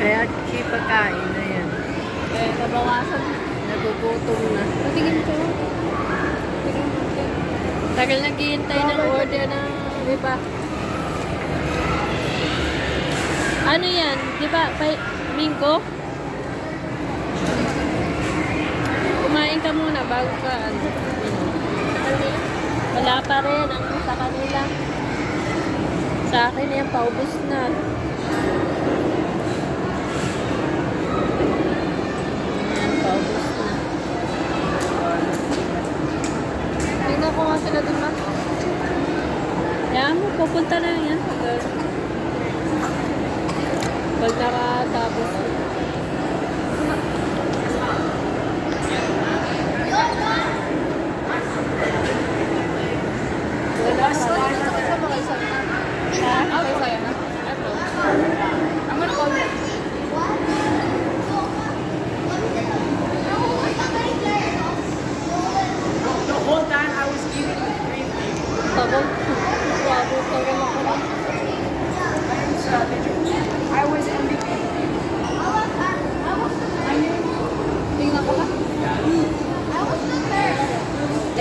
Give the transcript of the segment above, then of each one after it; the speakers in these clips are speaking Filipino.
Kaya cheap pagkain na yan. Eh, nabawasan. Nagugutom na. Patingin ko. Patingin ko. Tagal naghihintay ng order ng iba. Ano yan? Di ba? Minggo? Kumain ka muna bago ka. Ano? Wala pa rin ang sa kanila. Sa akin yan, paubos na. Yan, paubos na. Tingnan ko nga sila dun, ma. Yan mo, pupunta na yan. Pag nakatapos. I'm gonna call you. The whole time I was eating the green thing. Tagal. Grabe, tagal ako lang. I was in the Tingnan ko ba?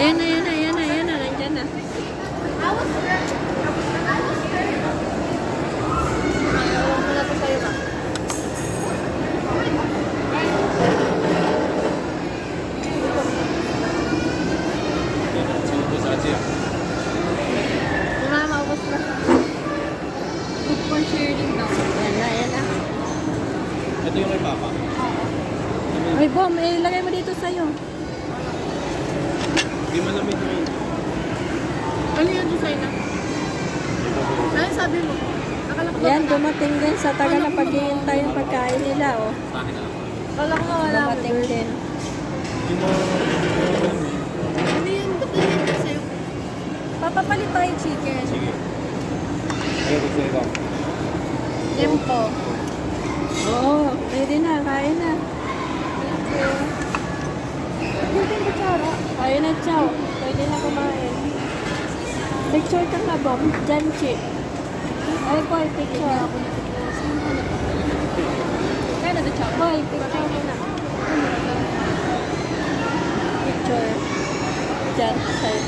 Ayan na, ayan na, ayan na, ayan na, nandyan na. Ewan ko na ito sa'yo ba? Wala, maubos na. Good for sharing daw. Ayan na, ayan na. Ito yung kay Papa. Ay, Bom, ilagay mo dito sa'yo. Hindi malamig mo yun. Ano yun design na? Ano sabi mo? Nakalakot Yan, dumating din sa tagal na paghihintay yung pagkain nila, oh. Sa akin na. Kala ko nga wala. Dumating din. Hindi mo... Ano yun? Ba't nangyayari ko sa'yo? Papapalit tayo chicken. Sige. Ayaw gusto ikaw. Tempo. Oo, ready na, kain na. Hindi ba tsara? Kain na, chow. Pwede na kumain. Picture ka nga, Bom. Janchi. Ay, boy, picture. Kaya na the tsara? Boy, picture mo na. Picture. Jan, sa'yo.